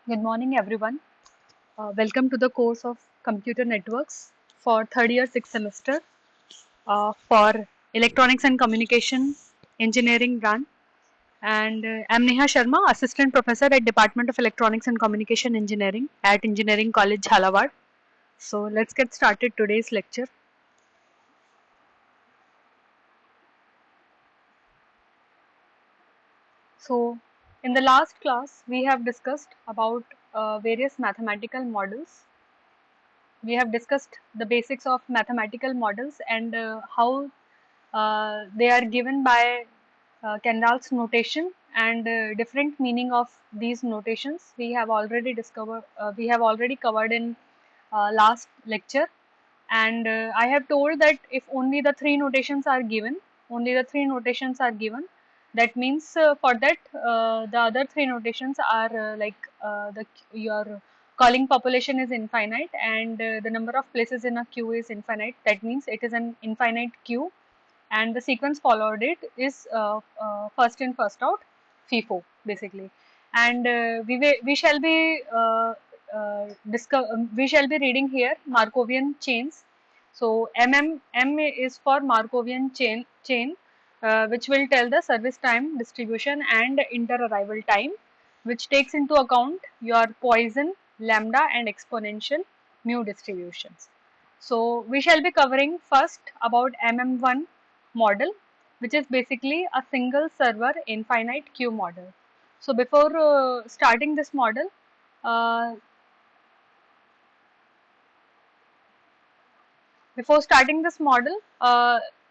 Good morning, everyone. Welcome to the course of Computer Networks for third year, sixth semester for Electronics and Communication Engineering branch. And I'm Neha Sharma, Assistant Professor at Department of Electronics and Communication Engineering at Engineering College, Jhalawad. So let's get started today's lecture. So in the last class, we have discussed about various mathematical models. We have discussed the basics of mathematical models and how they are given by Kendall's notation and different meaning of these notations. We have already covered in last lecture, and I have told that if only the three notations are given, that means for that the other three notations are your calling population is infinite and the number of places in a queue is infinite. That means it is an infinite queue, and the sequence followed it is first in first out, FIFO basically. And we shall be reading here Markovian chains. So M is for Markovian chain which will tell the service time distribution and inter-arrival time, which takes into account your Poisson, lambda and exponential mu distributions. So we shall be covering first about MM1 model, which is basically a single server infinite queue model. So before starting this model, uh,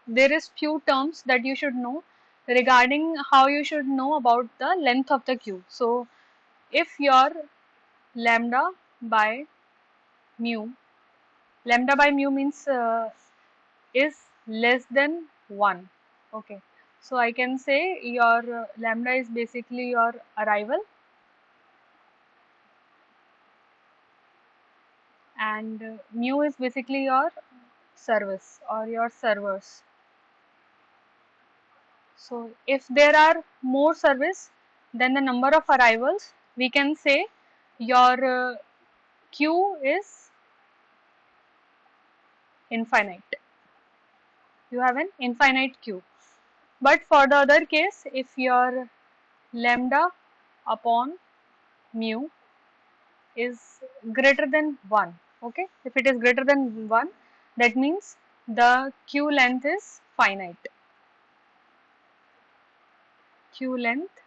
there is few terms that you should know regarding how you should know about the length of the queue. So if your lambda by mu, lambda by mu means is less than 1. Okay, so I can say your lambda is basically your arrival and mu is basically your service or your servers. So if there are more service than the number of arrivals, we can say your queue is infinite. You have an infinite queue. But for the other case, if your lambda upon mu is greater than 1, okay, if it is greater than 1, that means the queue length is finite. Queue length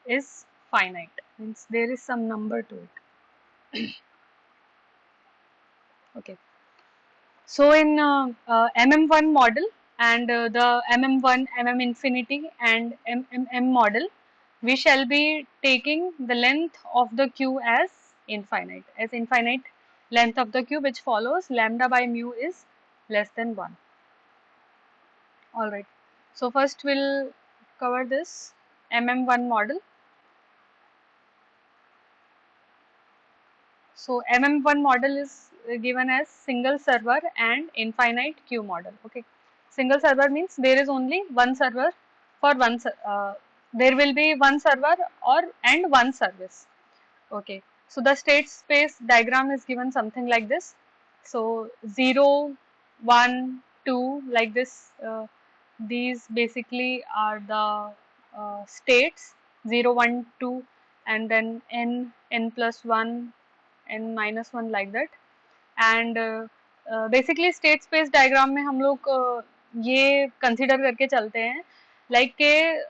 is finite, means there is some number to it. Okay, so in MM1 model and the MM1, MM infinity and MMM model, we shall be taking the length of the queue as infinite length of the queue, which follows lambda by mu is less than 1. Alright, so first we'll cover this MM1 model. So MM1 model is given as single server and infinite queue model. Okay, single server means there is only one server for one. There will be one server and one service. Okay, so the state space diagram is given something like this. So 0, 1, 2 like this. These basically are the states 0, 1, 2 and then n plus 1 n minus 1 like that. And basically state space diagram में हम लोग ये consider करके चलते हैं like के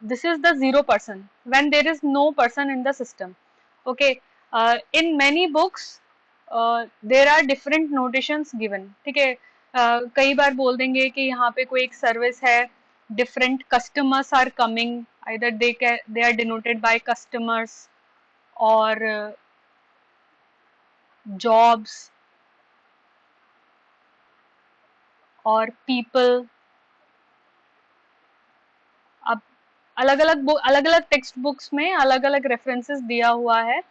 this is the 0% when there is no person in the system. Okay, in many books there are different notations given. ठीक है, कई बार बोल देंगे कि यहाँ पे कोई एक सर्विस है, different customers are coming, either they are denoted by customers or jobs और people. अब अलग अलग टेक्स्ट बुक्स में अलग अलग रेफरेंसेस दिया हुआ है.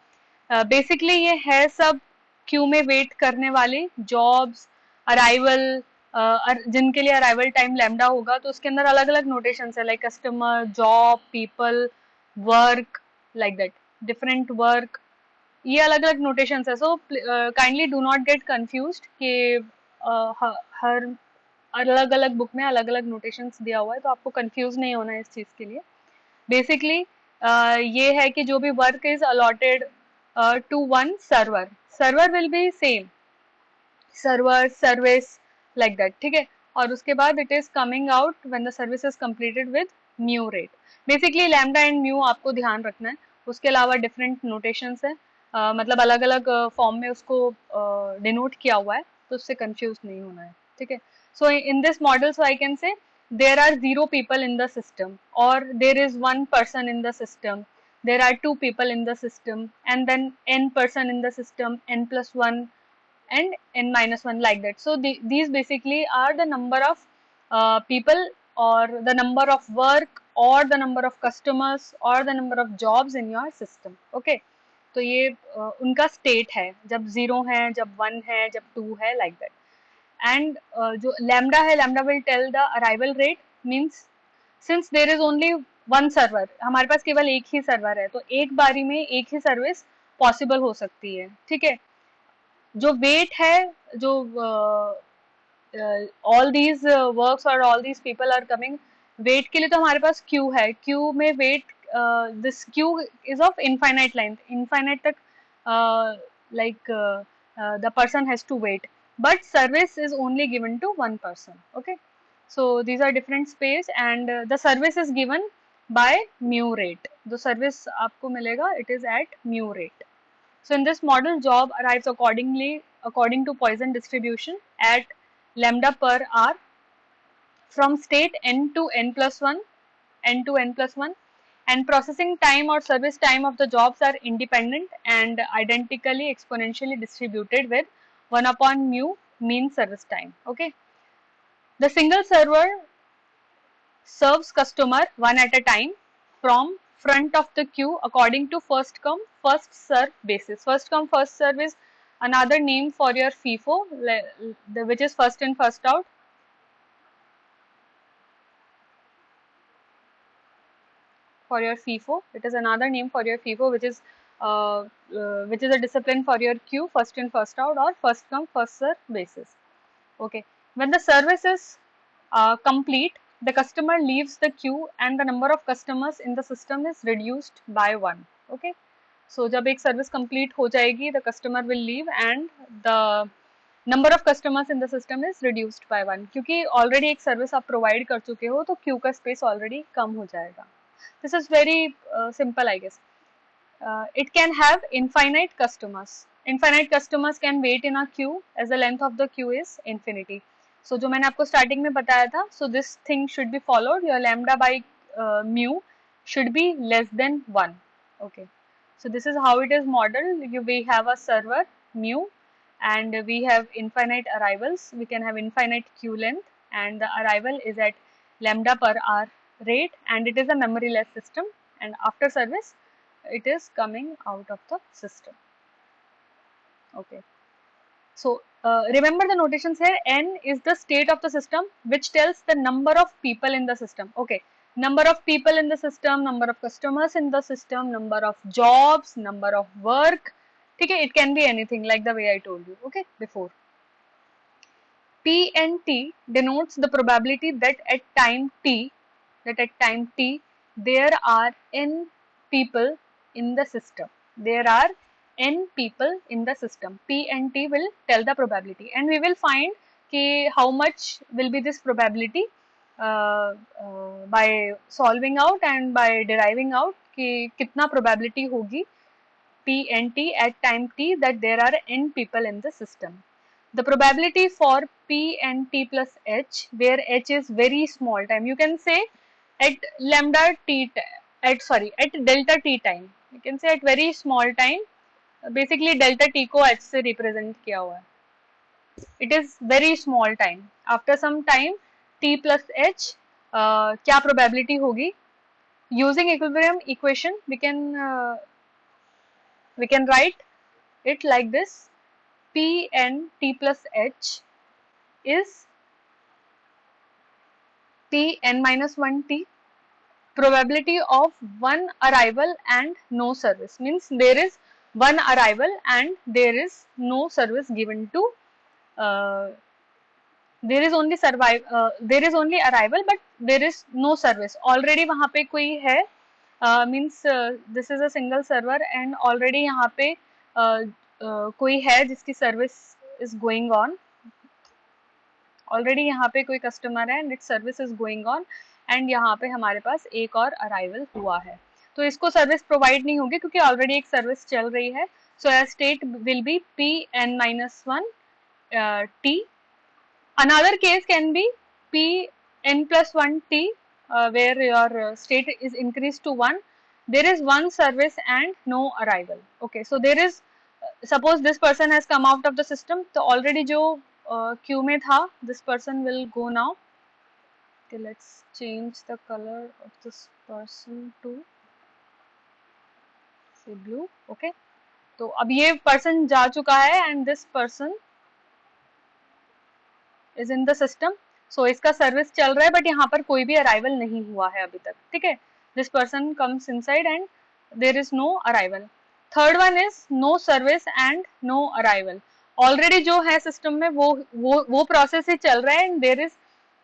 बेसिकली ये है सब क्यू में वेट करने वाले जॉब्स, अराइवल, जिनके लिए अराइवल टाइम लैम्डा होगा, तो उसके अंदर अलग अलग नोटेशंस है, like customer, job, people, work, like that, different work, ये अलग अलग नोटेशंस है. So kindly do not gate confused कि हर अलग अलग बुक में अलग अलग नोटेशंस दिया हुआ है, तो आपको कंफ्यूज नहीं होना है इस चीज के लिए. बेसिकली ये है कि जो भी work is allotted to one server, server will be same, server, service, like that, ठीक है. और उसके बाद it is coming out when the service is completed with mu rate. Basically lambda and mu आपको ध्यान रखना है, उसके अलावा डिफरेंट नोटेशंस है, मतलब अलग अलग फॉर्म में उसको डिनोट किया हुआ है, तो उससे कंफ्यूज नहीं होना है, ठीक है. So in this model, so I can say there are 0 people in the system, or there is 1 person in the system, there are 2 people in the system, and then n person in the system, n plus 1 and n minus 1, like that. So these basically are the number of people, or the number of work, or the number of customers, or the number of jobs in your system. Okay, तो ये उनका state है, जब 0 है, जब 1 है, जब 2 है, लाइक दैट. एंड जो लैम्डा है, lambda will tell the arrival rate, means since there is only one server, हमारे पास केवल एक ही सर्वर है, तो एक बारी में एक ही सर्विस पॉसिबल हो सकती है, ठीक है. जो वेट है, जो ऑल दीज वर्क्स और all these people are coming, wait के लिए तो हमारे पास क्यू है, क्यू में wait, this queue is of infinite length, infinite तक like the person has to wait, but service is only given to one person. Okay, so these are different space, and the service is given by mu rate. The service आपको मिलेगा, it is at mu rate. So in this model, job arrives according to Poisson distribution at lambda per hour from state n to n plus 1, n to n plus 1, and processing time or service time of the jobs are independent and identically exponentially distributed with 1 upon mu mean service time. Okay, the single server serves customer one at a time from front of the queue according to first come first serve basis. First come first serve is another name for your FIFO, which is first in first out. For your FIFO, it is another name for your FIFO, which is a discipline for your queue, first in first out or first come first serve basis. Okay, when the service is complete, the customer leaves the queue and the number of customers in the system is reduced by 1. Okay, so जब एक service complete हो जाएगी, the customer will leave and the number of customers in the system is reduced by 1. क्योंकि already एक service आप provide कर चुके हो, तो queue का space already कम हो जाएगा. This is very simple, I guess. It can have infinite customers. Infinite customers can wait in a queue as the length of the queue is infinity. So जो मैंने आपको starting में बताया था, so this thing should be followed. Your lambda by mu should be less than 1. Okay. So this is how it is modeled. We have a server mu, and we have infinite arrivals. We can have infinite queue length, and the arrival is at lambda per hour rate, and it is a memoryless system, and after service it is coming out of the system. Okay, so remember the notations here. N is the state of the system, which tells the number of people in the system. Okay, number of people in the system, number of customers in the system, number of jobs, number of work. Okay, it can be anything like the way I told you, okay, before. P and T denotes the probability that at time t there are n people in the system. There are n people in the system. P and T will tell the probability, and we will find कि how much will be this probability by solving out and by deriving out कि कितना probability होगी P and T at time t that there are n people in the system. The probability for P and T plus H, where H is very small time, you can say at lambda t, at delta t time, you can say at very small time, basically delta t को H से represent किया हुआ है. It is very small time. After some time T plus H क्या probability होगी? Using equilibrium equation we can write it like this: P and T plus H is P n minus 1 t, probability of one arrival and no service, means there is one arrival and there is no service given to, there is only survive, there is only arrival but there is no service. Already वहाँ पे कोई है, means this is a single server and already यहाँ पे कोई है जिसकी service is going on. Already यहाँ पे कोई कस्टमर है and it's service is going on and यहाँ पे हमारे पास एक और अराइवल हुआ है, तो इसको सर्विस प्रोवाइड नहीं होगी क्योंकि ऑलरेडी एक सर्विस चल रही है. So air state will be P N minus one T. Another case can be p n plus 1 t, where your state is increased to 1. There is one service and no arrival. Okay, so there is, suppose this person has come out of the system, तो already जो queue में था, this person will go now. Okay, let's change the color of this person to say blue. Okay, तो अब ये person जा चुका है and this person is in the system. So इसका सर्विस चल रहा है बट यहाँ पर कोई भी अराइवल नहीं हुआ है अभी तक. ठीक है, this person comes inside and there is no arrival. Third one is no service and no arrival. Already जो है सिस्टम में वो प्रोसेस ही चल रहा है and there is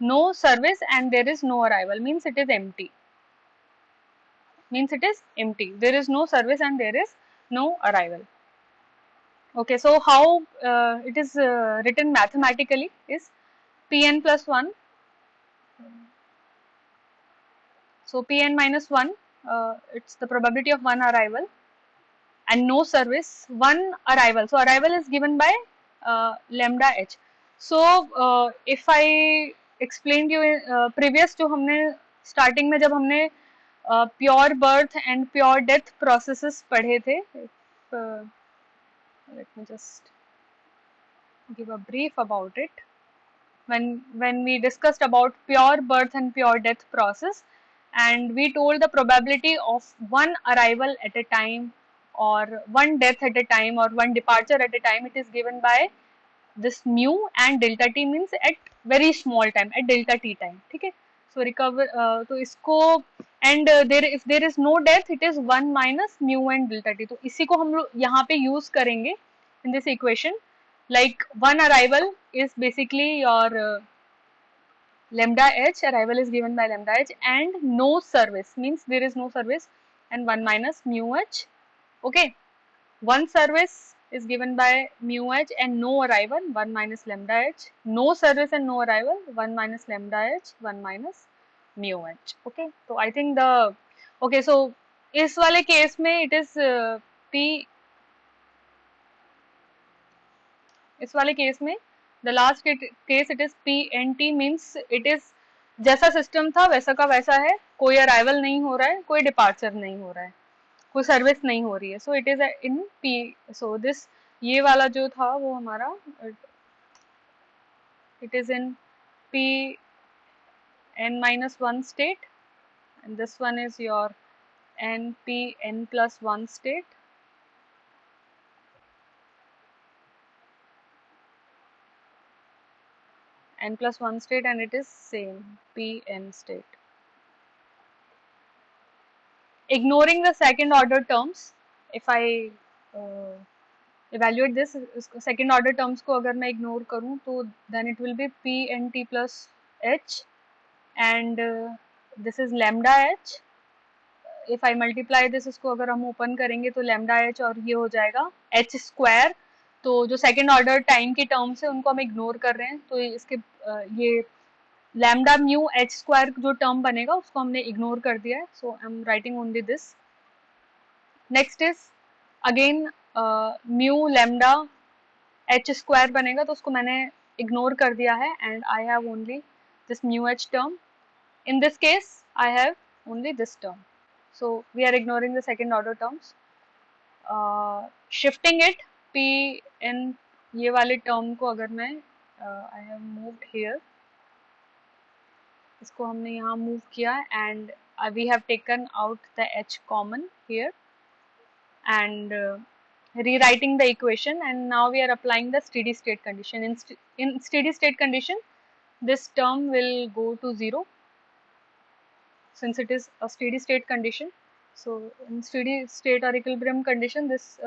no service and there is no arrival, means it is empty, there is no service and there is no arrival. Okay, so how it is written mathematically is Pn plus 1, so Pn minus 1, it's the probability of one arrival and no service, one arrival. So arrival is given by lambda h. So if I explained you previous जो हमने starting में जब हमने pure birth and pure death processes पढ़े थे, let me just give a brief about it. When we discussed about pure birth and pure death process, and we told the probability of one arrival at a time or one death at a time or one departure at a time, it is given by this mu, and delta t means at very small time, at delta t time. ठीक है, so recover तो इसको and there if there is no death it is 1 minus mu and delta t. तो इसी को हम लोग यहाँ पे use करेंगे in this equation. Like one arrival is basically your lambda h, arrival is given by lambda h, and no service means there is no service and 1 minus mu h. Okay, one service is given by mu h and no arrival, 1 minus lambda h, no service and no arrival, 1 minus lambda h, 1 minus mu h. Okay, so I think the, okay, so इस वाले case में it is p, इस वाले case में the last case it is PNT, means it is जैसा system था वैसा का वैसा है, कोई अराइवल नहीं हो रहा है, कोई डिपार्चर नहीं हो रहा है, कोई सर्विस नहीं हो रही है. So it is in P. So this ये वाला जो था वो हमारा it is in Pn minus 1 state and this one is your Npn plus 1 state. N plus 1 state and it is same Pn state. Ignoring the second order terms, if I evaluate this second order terms को अगर मैं ignore करूँ तो then it will be Pnt plus h and this is lambda h. If I multiply this, इसको अगर हम open करेंगे तो lambda h और ये हो जाएगा h square. तो जो सेकेंड ऑर्डर टाइम की टर्म्स है उनको हम इग्नोर कर रहे हैं, तो इसके ये लैम्डा म्यू एच स्क्वायर जो टर्म बनेगा उसको हमने इग्नोर कर दिया है. So I am writing only this. Next is again mu lambda H square बनेगा, तो उसको मैंने इग्नोर कर दिया है and I have only this mu H term. In this case I have only this term, so we are ignoring the second order terms. Shifting it P n, ये वाले term को अगर मैं आई हैव मूव्ड हियर, इसको हमने यहाँ move किया and we have taken out the h common here and rewriting the equation, and now we are applying the steady state condition. In steady state condition this term will go to 0 since it is a steady state condition. So in steady state or equilibrium condition, this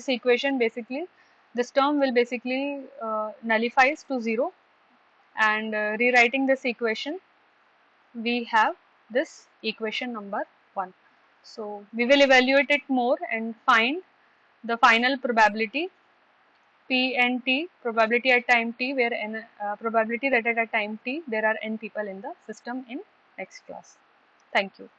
equation basically, this term will basically nullifies to 0, and rewriting this equation, we have this equation number 1. So we will evaluate it more and find the final probability P and T, probability at time t, where n probability that at a time t there are n people in the system, in next class. Thank you.